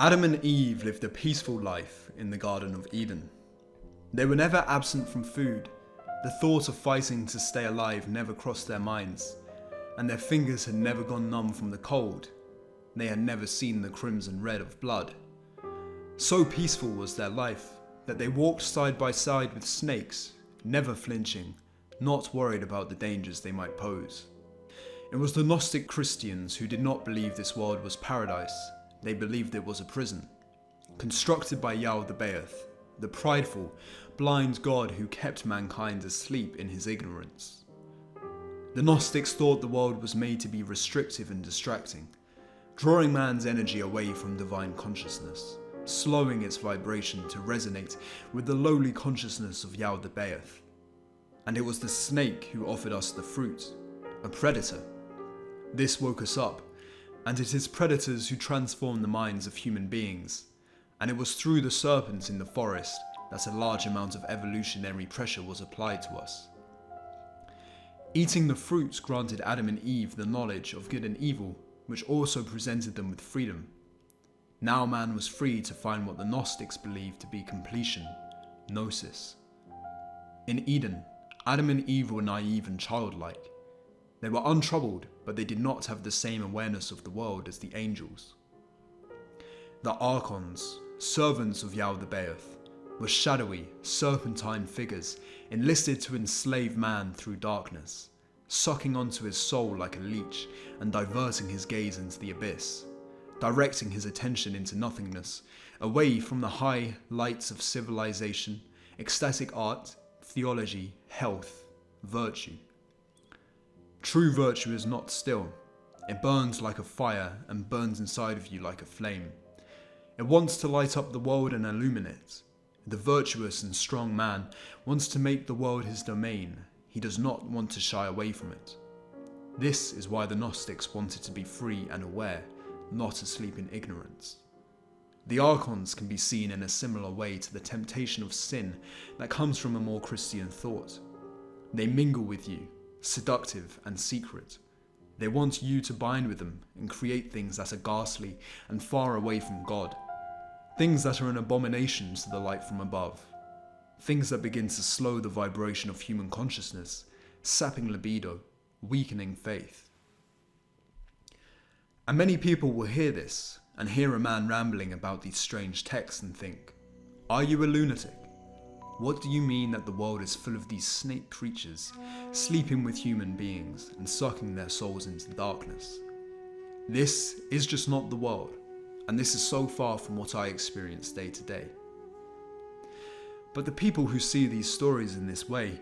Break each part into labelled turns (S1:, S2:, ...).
S1: Adam and Eve lived a peaceful life in the Garden of Eden. They were never absent from food. The thought of fighting to stay alive never crossed their minds, and their fingers had never gone numb from the cold. They had never seen the crimson red of blood. So peaceful was their life that they walked side by side with snakes, never flinching, not worried about the dangers they might pose. It was the Gnostic Christians who did not believe this world was paradise. They believed it was a prison, constructed by Yaldabaoth, the prideful, blind god who kept mankind asleep in his ignorance. The Gnostics thought the world was made to be restrictive and distracting, drawing man's energy away from divine consciousness, slowing its vibration to resonate with the lowly consciousness of Yaldabaoth. And it was the snake who offered us the fruit, a predator. This woke us up, and it is predators who transform the minds of human beings, and it was through the serpent in the forest that a large amount of evolutionary pressure was applied to us. Eating the fruit granted Adam and Eve the knowledge of good and evil, which also presented them with freedom. Now man was free to find what the Gnostics believed to be completion, gnosis. In Eden, Adam and Eve were naive and childlike. They were untroubled, but they did not have the same awareness of the world as the angels. The Archons, servants of Yaldabaoth, were shadowy, serpentine figures enlisted to enslave man through darkness, sucking onto his soul like a leech and diverting his gaze into the abyss, directing his attention into nothingness, away from the high lights of civilization, ecstatic art, theology, health, virtue. True virtue is not still. It burns like a fire and burns inside of you like a flame. It wants to light up the world and illumine it. The virtuous and strong man wants to make the world his domain. He does not want to shy away from it. This is why the Gnostics wanted to be free and aware, not asleep in ignorance. The Archons can be seen in a similar way to the temptation of sin that comes from a more Christian thought. They mingle with you, seductive and secret. They want you to bind with them and create things that are ghastly and far away from God. Things that are an abomination to the light from above. Things that begin to slow the vibration of human consciousness, sapping libido, weakening faith. And many people will hear this and hear a man rambling about these strange texts and think, "Are you a lunatic? What do you mean that the world is full of these snake creatures sleeping with human beings and sucking their souls into darkness? This is just not the world, and this is so far from what I experience day to day." But the people who see these stories in this way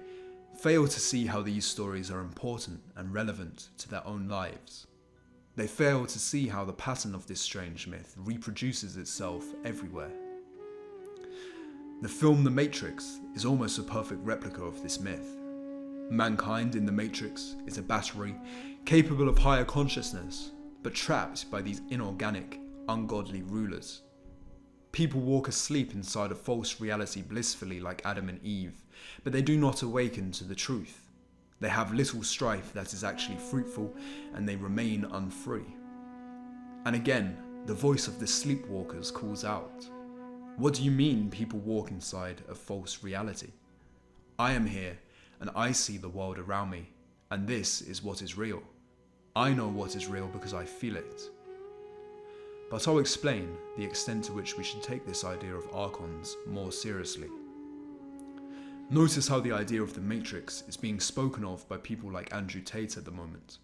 S1: fail to see how these stories are important and relevant to their own lives. They fail to see how the pattern of this strange myth reproduces itself everywhere. The film The Matrix is almost a perfect replica of this myth. Mankind in the Matrix is a battery capable of higher consciousness, but trapped by these inorganic, ungodly rulers. People walk asleep inside a false reality blissfully like Adam and Eve, but they do not awaken to the truth. They have little strife that is actually fruitful, and they remain unfree. And again, the voice of the sleepwalkers calls out, "What do you mean people walk inside a false reality? I am here, and I see the world around me, and this is what is real. I know what is real because I feel it." But I'll explain the extent to which we should take this idea of Archons more seriously. Notice how the idea of the Matrix is being spoken of by people like Andrew Tate at the moment.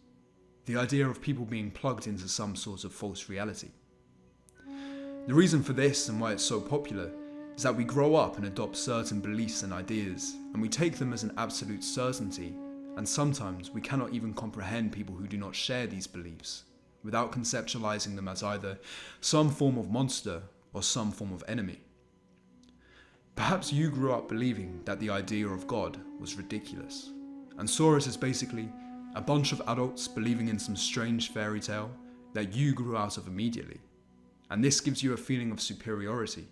S1: The idea of people being plugged into some sort of false reality. The reason for this and why it's so popular is that we grow up and adopt certain beliefs and ideas, and we take them as an absolute certainty, and sometimes we cannot even comprehend people who do not share these beliefs, without conceptualizing them as either some form of monster or some form of enemy. Perhaps you grew up believing that the idea of God was ridiculous, and saw it as basically a bunch of adults believing in some strange fairy tale that you grew out of immediately. And this gives you a feeling of superiority,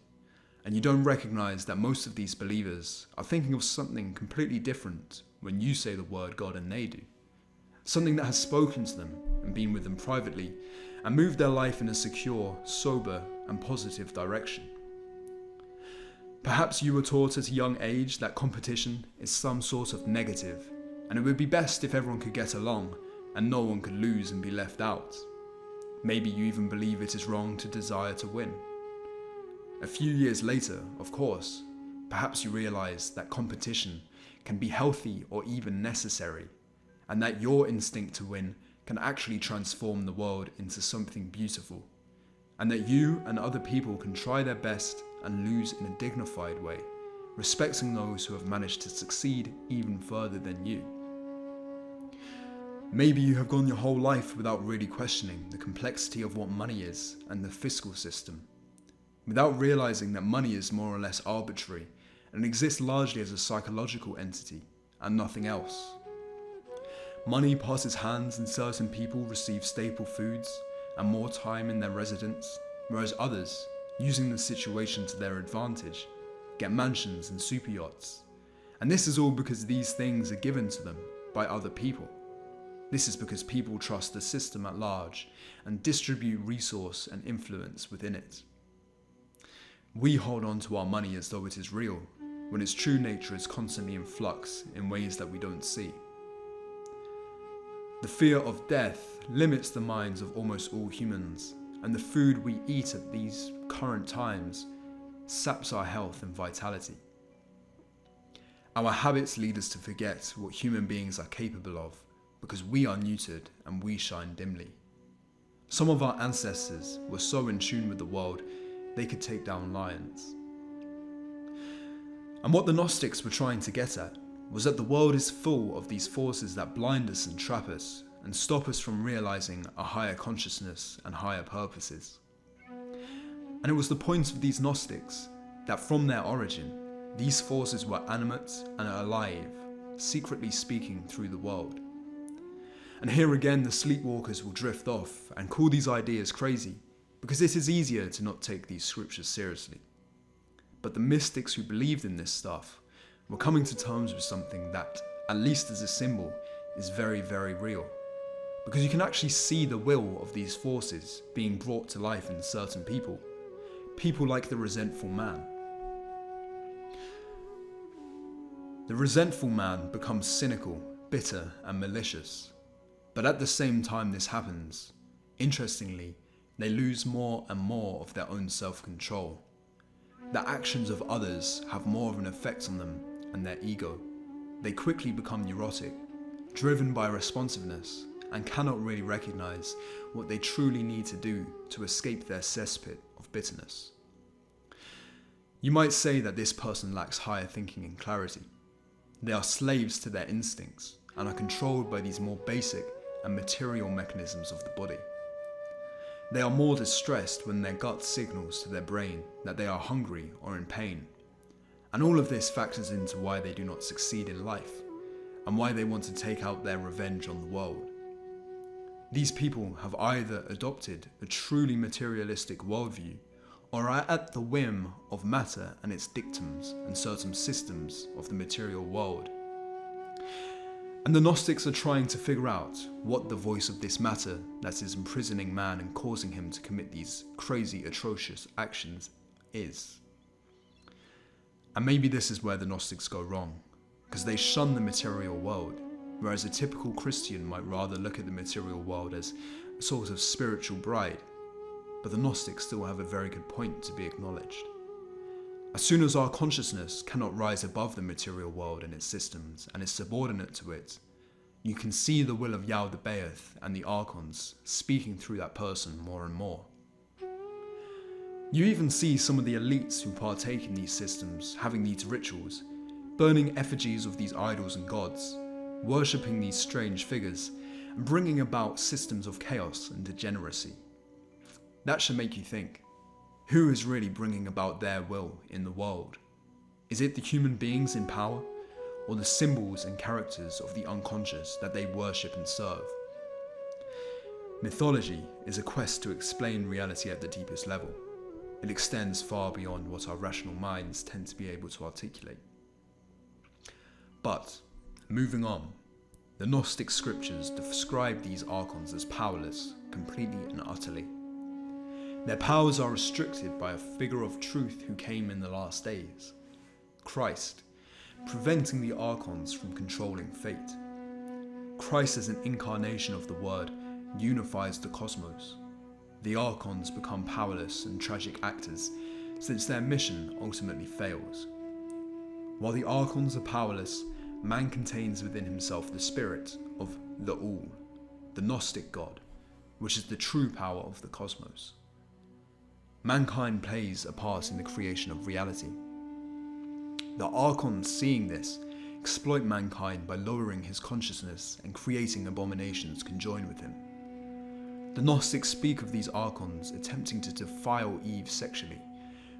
S1: and you don't recognize that most of these believers are thinking of something completely different when you say the word God and they do. Something that has spoken to them and been with them privately, and move their life in a secure, sober, and positive direction. Perhaps you were taught at a young age that competition is some sort of negative, and it would be best if everyone could get along and no one could lose and be left out. Maybe you even believe it is wrong to desire to win. A few years later, of course, perhaps you realize that competition can be healthy or even necessary, and that your instinct to win can actually transform the world into something beautiful, and that you and other people can try their best and lose in a dignified way, respecting those who have managed to succeed even further than you. Maybe you have gone your whole life without really questioning the complexity of what money is and the fiscal system, without realizing that money is more or less arbitrary and exists largely as a psychological entity and nothing else. Money passes hands and certain people receive staple foods and more time in their residence, whereas others, using the situation to their advantage, get mansions and super yachts. And this is all because these things are given to them by other people. This is because people trust the system at large and distribute resource and influence within it. We hold on to our money as though it is real, when its true nature is constantly in flux in ways that we don't see. The fear of death limits the minds of almost all humans, and the food we eat at these current times saps our health and vitality. Our habits lead us to forget what human beings are capable of, because we are neutered and we shine dimly. Some of our ancestors were so in tune with the world, they could take down lions. And what the Gnostics were trying to get at was that the world is full of these forces that blind us and trap us and stop us from realizing a higher consciousness and higher purposes. And it was the point of these Gnostics that from their origin, these forces were animate and alive, secretly speaking through the world. And here again the sleepwalkers will drift off and call these ideas crazy, because it is easier to not take these scriptures seriously. But the mystics who believed in this stuff were coming to terms with something that, at least as a symbol, is very, very real. Because you can actually see the will of these forces being brought to life in certain people. People like the resentful man. The resentful man becomes cynical, bitter, and malicious. But at the same time this happens, interestingly, they lose more and more of their own self-control. The actions of others have more of an effect on them and their ego. They quickly become neurotic, driven by responsiveness, and cannot really recognize what they truly need to do to escape their cesspit of bitterness. You might say that this person lacks higher thinking and clarity. They are slaves to their instincts and are controlled by these more basic and material mechanisms of the body. They are more distressed when their gut signals to their brain that they are hungry or in pain. And all of this factors into why they do not succeed in life and why they want to take out their revenge on the world. These people have either adopted a truly materialistic worldview or are at the whim of matter and its dictums and certain systems of the material world. And the Gnostics are trying to figure out what the voice of this matter that is imprisoning man and causing him to commit these crazy, atrocious actions is. And maybe this is where the Gnostics go wrong, because they shun the material world, whereas a typical Christian might rather look at the material world as a sort of spiritual bride. But the Gnostics still have a very good point to be acknowledged. As soon as our consciousness cannot rise above the material world and its systems and is subordinate to it, you can see the will of Yao the Baoth and the Archons speaking through that person more and more. You even see some of the elites who partake in these systems having these rituals, burning effigies of these idols and gods, worshipping these strange figures, and bringing about systems of chaos and degeneracy. That should make you think. Who is really bringing about their will in the world? Is it the human beings in power, or the symbols and characters of the unconscious that they worship and serve? Mythology is a quest to explain reality at the deepest level. It extends far beyond what our rational minds tend to be able to articulate. But, moving on, The Gnostic scriptures describe these Archons as powerless, completely and utterly. Their powers are restricted by a figure of truth who came in the last days, Christ, preventing the Archons from controlling fate. Christ, as an incarnation of the Word, unifies the cosmos. The Archons become powerless and tragic actors, since their mission ultimately fails. While the Archons are powerless, man contains within himself the spirit of the All, the Gnostic God, which is the true power of the cosmos. Mankind plays a part in the creation of reality. The Archons, seeing this, exploit mankind by lowering his consciousness and creating abominations conjoined with him. The Gnostics speak of these Archons attempting to defile Eve sexually,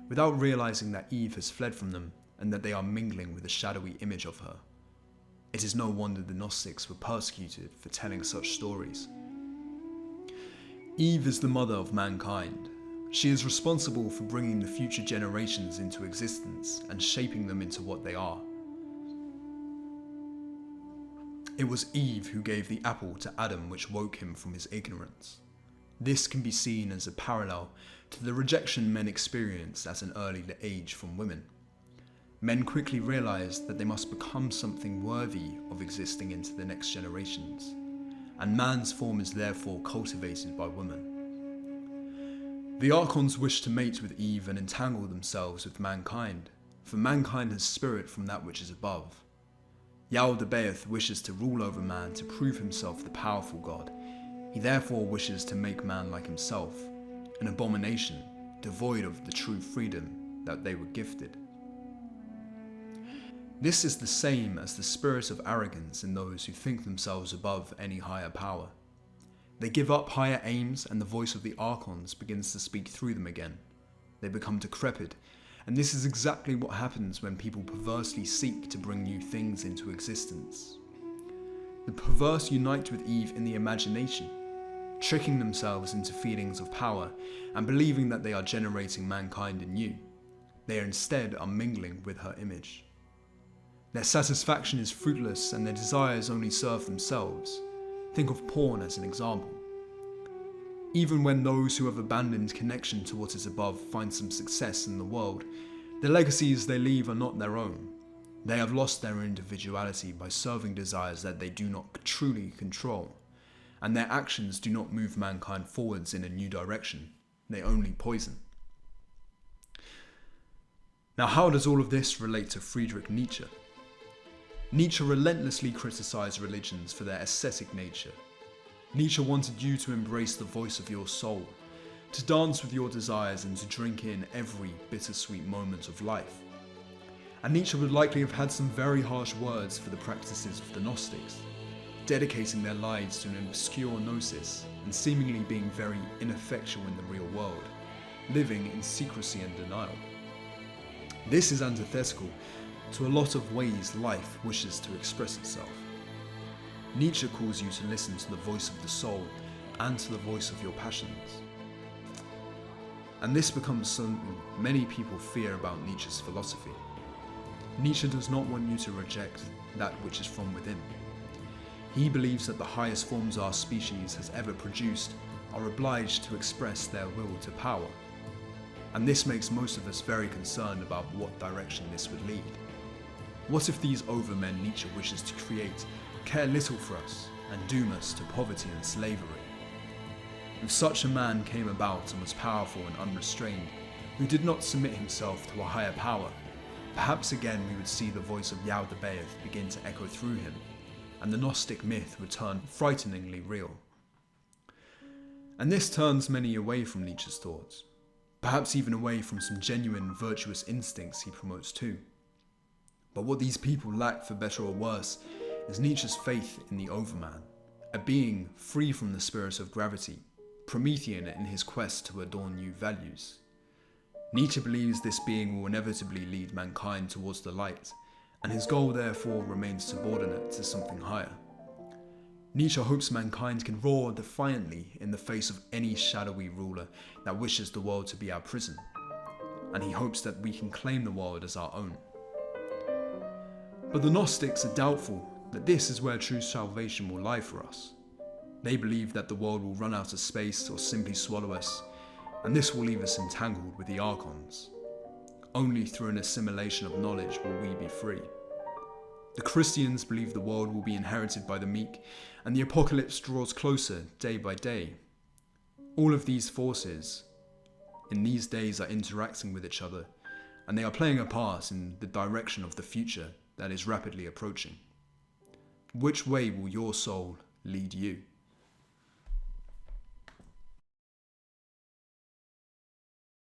S1: without realizing that Eve has fled from them and that they are mingling with a shadowy image of her. It is no wonder the Gnostics were persecuted for telling such stories. Eve is the mother of mankind. She is responsible for bringing the future generations into existence and shaping them into what they are. It was Eve who gave the apple to Adam, which woke him from his ignorance. This can be seen as a parallel to the rejection men experienced at an early age from women. Men quickly realized that they must become something worthy of existing into the next generations, and man's form is therefore cultivated by women. The Archons wish to mate with Eve and entangle themselves with mankind, for mankind has spirit from that which is above. Yaldabaoth wishes to rule over man to prove himself the powerful God. He therefore wishes to make man like himself, an abomination, devoid of the true freedom that they were gifted. This is the same as the spirit of arrogance in those who think themselves above any higher power. They give up higher aims and the voice of the Archons begins to speak through them again. They become decrepit, and this is exactly what happens when people perversely seek to bring new things into existence. The perverse unite with Eve in the imagination, tricking themselves into feelings of power and believing that they are generating mankind anew. They instead are mingling with her image. Their satisfaction is fruitless and their desires only serve themselves. Think of porn as an example. Even when those who have abandoned connection to what is above find some success in the world, the legacies they leave are not their own. They have lost their individuality by serving desires that they do not truly control, and their actions do not move mankind forwards in a new direction, they only poison. Now, how does all of this relate to Friedrich Nietzsche? Nietzsche relentlessly criticized religions for their ascetic nature. Nietzsche wanted you to embrace the voice of your soul, to dance with your desires and to drink in every bittersweet moment of life. And Nietzsche would likely have had some very harsh words for the practices of the Gnostics, dedicating their lives to an obscure gnosis and seemingly being very ineffectual in the real world, living in secrecy and denial. This is antithetical to a lot of ways life wishes to express itself. Nietzsche calls you to listen to the voice of the soul and to the voice of your passions. And this becomes something many people fear about Nietzsche's philosophy. Nietzsche does not want you to reject that which is from within. He believes that the highest forms our species has ever produced are obliged to express their will to power. And this makes most of us very concerned about what direction this would lead. What if these overmen Nietzsche wishes to create care little for us and doom us to poverty and slavery? If such a man came about and was powerful and unrestrained, who did not submit himself to a higher power, perhaps again we would see the voice of Yaldabaoth begin to echo through him, and the Gnostic myth would turn frighteningly real. And this turns many away from Nietzsche's thoughts, perhaps even away from some genuine virtuous instincts he promotes too. But what these people lack, for better or worse, is Nietzsche's faith in the overman, a being free from the spirit of gravity, Promethean in his quest to adorn new values. Nietzsche believes this being will inevitably lead mankind towards the light, and his goal therefore remains subordinate to something higher. Nietzsche hopes mankind can roar defiantly in the face of any shadowy ruler that wishes the world to be our prison, and he hopes that we can claim the world as our own. But the Gnostics are doubtful that this is where true salvation will lie for us. They believe that the world will run out of space or simply swallow us, and this will leave us entangled with the Archons. Only through an assimilation of knowledge will we be free. The Christians believe the world will be inherited by the meek, and the apocalypse draws closer day by day. All of these forces in these days are interacting with each other, and they are playing a part in the direction of the future that is rapidly approaching. Which way will your soul lead you?